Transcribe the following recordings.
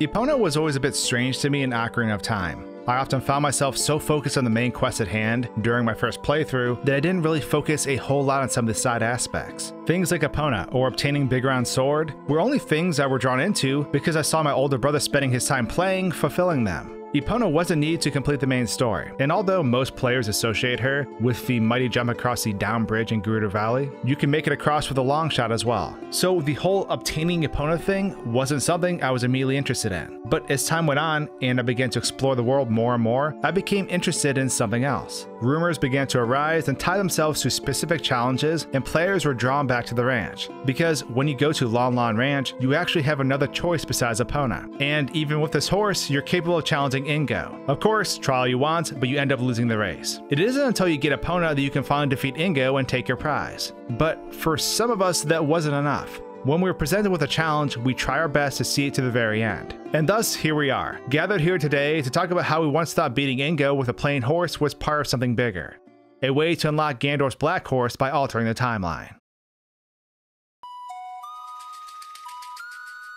Epona was always a bit strange to me in Ocarina of Time. I often found myself so focused on the main quest at hand during my first playthrough that I didn't really focus a whole lot on some of the side aspects. Things like Epona or obtaining Big Round Sword were only things I were drawn into because I saw my older brother spending his time playing, fulfilling them. Epona wasn't needed to complete the main story, and although most players associate her with the mighty jump across the down bridge in Gerudo Valley, you can make it across with a long shot as well. So the whole obtaining Epona thing wasn't something I was immediately interested in. But as time went on and I began to explore the world more and more, I became interested in something else. Rumors began to arise and tie themselves to specific challenges, and players were drawn back to the ranch. Because when you go to Lon Lon Ranch, you actually have another choice besides Epona. And even with this horse, you're capable of challenging Ingo. Of course, try all you want, but you end up losing the race. It isn't until you get Epona that you can finally defeat Ingo and take your prize. But for some of us, that wasn't enough. When we were presented with a challenge, we try our best to see it to the very end. And thus, here we are, gathered here today to talk about how we once thought beating Ingo with a plain horse was part of something bigger. A way to unlock Ganondorf's Black Horse by altering the timeline.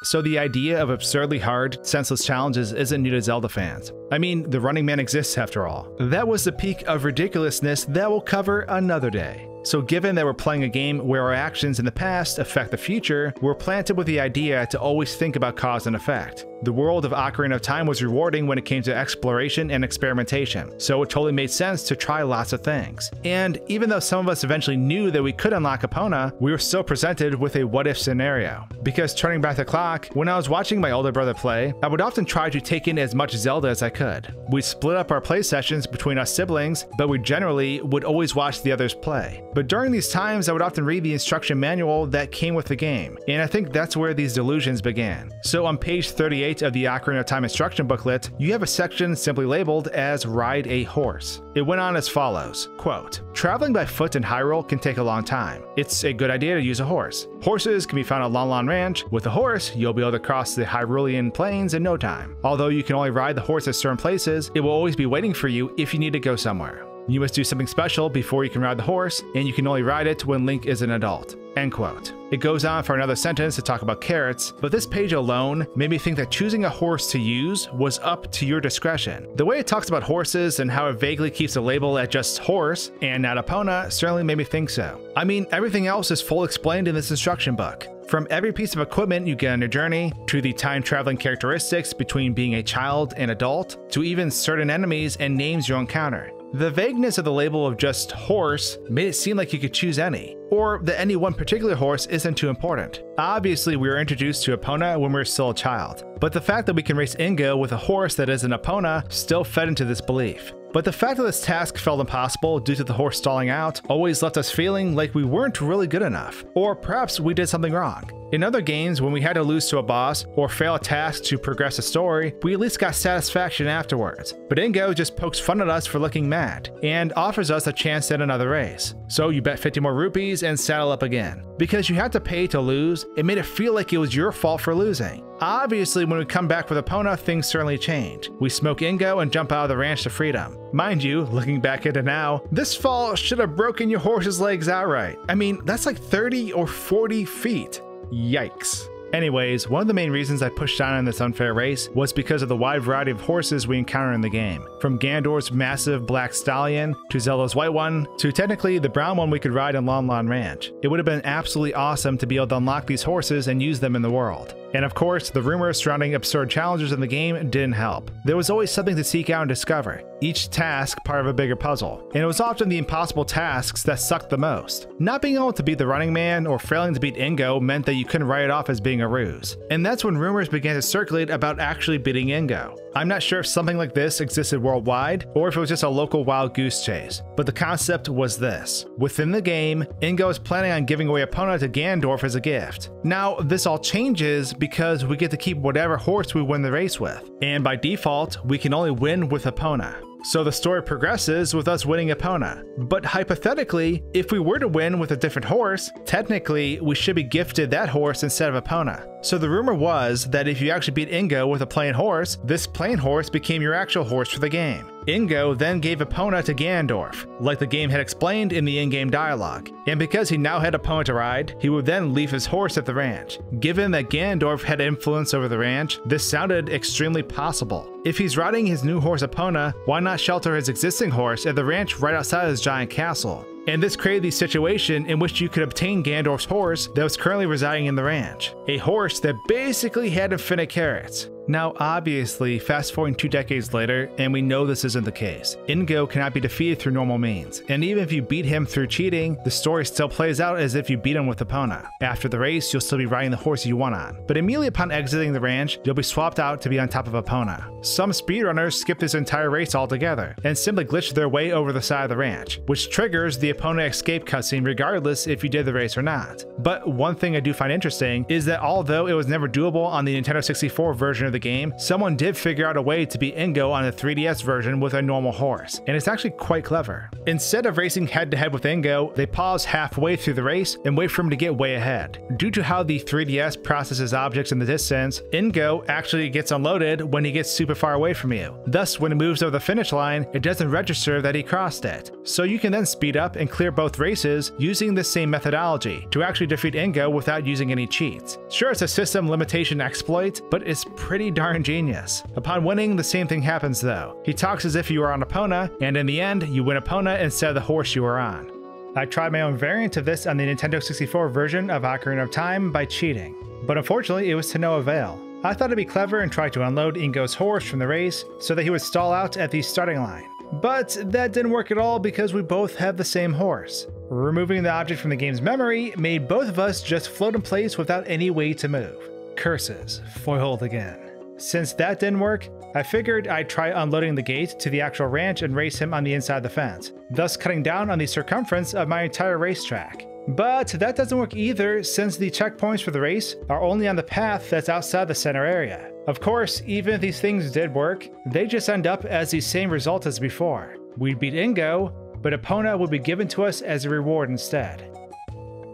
So the idea of absurdly hard, senseless challenges isn't new to Zelda fans. I mean, the Running Man exists after all. That was the peak of ridiculousness that we'll cover another day. So given that we're playing a game where our actions in the past affect the future, we're planted with the idea to always think about cause and effect. The world of Ocarina of Time was rewarding when it came to exploration and experimentation, so it totally made sense to try lots of things. And even though some of us eventually knew that we could unlock Epona, we were still presented with a what-if scenario. Because turning back the clock, when I was watching my older brother play, I would often try to take in as much Zelda as I could. We'd split up our play sessions between us siblings, but we generally would always watch the others play. But during these times, I would often read the instruction manual that came with the game, and I think that's where these delusions began. So on page 38 of the Ocarina of Time instruction booklet, you have a section simply labeled as Ride a Horse. It went on as follows, quote, "Traveling by foot in Hyrule can take a long time. It's a good idea to use a horse. Horses can be found at Lon Lon Ranch. With a horse, you'll be able to cross the Hyrulean plains in no time. Although you can only ride the horse at certain places, it will always be waiting for you if you need to go somewhere. You must do something special before you can ride the horse, and you can only ride it when Link is an adult." End quote. It goes on for another sentence to talk about carrots, but this page alone made me think that choosing a horse to use was up to your discretion. The way it talks about horses and how it vaguely keeps the label at just horse and not Epona certainly made me think so. I mean, everything else is full explained in this instruction book. From every piece of equipment you get on your journey, to the time-traveling characteristics between being a child and adult, to even certain enemies and names you'll encounter. The vagueness of the label of just horse made it seem like you could choose any, or that any one particular horse isn't too important. Obviously, we were introduced to Epona when we were still a child, but the fact that we can race Ingo with a horse that isn't Epona still fed into this belief. But the fact that this task felt impossible due to the horse stalling out always left us feeling like we weren't really good enough, or perhaps we did something wrong. In other games, when we had to lose to a boss or fail a task to progress a story, we at least got satisfaction afterwards. But Ingo just pokes fun at us for looking mad, and offers us a chance at another race. So you bet 50 more rupees and saddle up again. Because you had to pay to lose, it made it feel like it was your fault for losing. Obviously, when we come back with Epona, things certainly change. We smoke Ingo and jump out of the ranch to freedom. Mind you, looking back at it now, this fall should have broken your horse's legs outright. I mean, that's like 30 or 40 feet. Yikes. Anyways, one of the main reasons I pushed on in this unfair race was because of the wide variety of horses we encounter in the game. From Ganondorf's massive black stallion, to Zelda's white one, to technically the brown one we could ride in Lon Lon Ranch. It would have been absolutely awesome to be able to unlock these horses and use them in the world. And of course, the rumors surrounding absurd challenges in the game didn't help. There was always something to seek out and discover, each task part of a bigger puzzle, and it was often the impossible tasks that sucked the most. Not being able to beat the Running Man or failing to beat Ingo meant that you couldn't write it off as being a ruse. And that's when rumors began to circulate about actually beating Ingo. I'm not sure if something like this existed worldwide, or if it was just a local wild goose chase, but the concept was this. Within the game, Ingo is planning on giving away Epona to Ganondorf as a gift. Now, this all changes because we get to keep whatever horse we win the race with, and by default, we can only win with Epona. So the story progresses with us winning Epona. But hypothetically, if we were to win with a different horse, technically we should be gifted that horse instead of Epona. So the rumor was that if you actually beat Ingo with a plain horse, this plain horse became your actual horse for the game. Ingo then gave Epona to Ganondorf, like the game had explained in the in-game dialogue, and because he now had Epona to ride, he would then leave his horse at the ranch. Given that Ganondorf had influence over the ranch, this sounded extremely possible. If he's riding his new horse Epona, why not shelter his existing horse at the ranch right outside his giant castle? And this created the situation in which you could obtain Ganondorf's horse that was currently residing in the ranch. A horse that basically had infinite carrots. Now obviously, fast forwarding 2 decades later, and we know this isn't the case. Ingo cannot be defeated through normal means, and even if you beat him through cheating, the story still plays out as if you beat him with Epona. After the race, you'll still be riding the horse you won on, but immediately upon exiting the ranch, you'll be swapped out to be on top of Epona. Some speedrunners skip this entire race altogether, and simply glitch their way over the side of the ranch, which triggers the Epona escape cutscene regardless if you did the race or not. But one thing I do find interesting is that although it was never doable on the Nintendo 64 version of the game, someone did figure out a way to beat Ingo on the 3DS version with a normal horse, and it's actually quite clever. Instead of racing head-to-head with Ingo, they pause halfway through the race and wait for him to get way ahead. Due to how the 3DS processes objects in the distance, Ingo actually gets unloaded when he gets super far away from you. Thus, when he moves over the finish line, it doesn't register that he crossed it. So you can then speed up and clear both races using the same methodology to actually defeat Ingo without using any cheats. Sure, it's a system limitation exploit, but it's pretty darn genius. Upon winning, the same thing happens though. He talks as if you were on Epona, and in the end, you win Epona instead of the horse you were on. I tried my own variant of this on the Nintendo 64 version of Ocarina of Time by cheating, but unfortunately it was to no avail. I thought it'd be clever and try to unload Ingo's horse from the race so that he would stall out at the starting line. But that didn't work at all because we both have the same horse. Removing the object from the game's memory made both of us just float in place without any way to move. Curses, foiled again. Since that didn't work, I figured I'd try unloading the gate to the actual ranch and race him on the inside of the fence, thus cutting down on the circumference of my entire racetrack. But that doesn't work either, since the checkpoints for the race are only on the path that's outside the center area. Of course, even if these things did work, they just end up as the same result as before. We'd beat Ingo, but Epona would be given to us as a reward instead.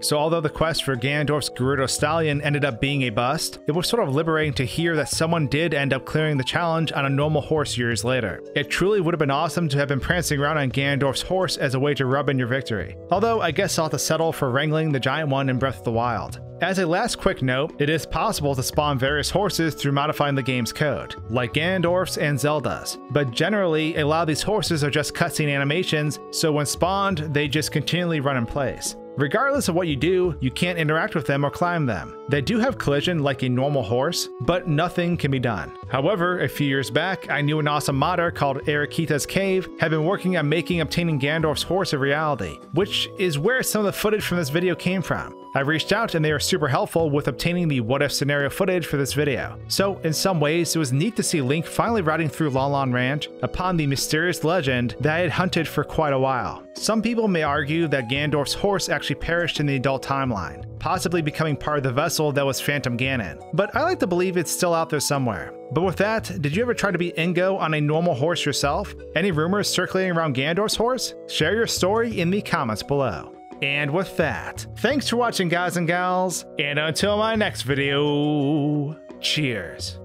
So although the quest for Ganondorf's Gerudo Stallion ended up being a bust, it was sort of liberating to hear that someone did end up clearing the challenge on a normal horse years later. It truly would have been awesome to have been prancing around on Ganondorf's horse as a way to rub in your victory. Although I guess I'll have to settle for wrangling the giant one in Breath of the Wild. As a last quick note, it is possible to spawn various horses through modifying the game's code, like Ganondorf's and Zelda's, but generally a lot of these horses are just cutscene animations, so when spawned, they just continually run in place. Regardless of what you do, you can't interact with them or climb them. They do have collision like a normal horse, but nothing can be done. However, a few years back, I knew an awesome modder called Erikita's Cave had been working on making obtaining Ganondorf's horse a reality, which is where some of the footage from this video came from. I reached out and they were super helpful with obtaining the what if scenario footage for this video. So in some ways, it was neat to see Link finally riding through Lon Lon Ranch upon the mysterious legend that I had hunted for quite a while. Some people may argue that Ganondorf's horse actually perished in the adult timeline, possibly becoming part of the vessel that was Phantom Ganon, but I like to believe it's still out there somewhere. But with that, did you ever try to beat Ingo on a normal horse yourself? Any rumors circulating around Ganondorf's horse? Share your story in the comments below. And with that, thanks for watching guys and gals, and until my next video, cheers.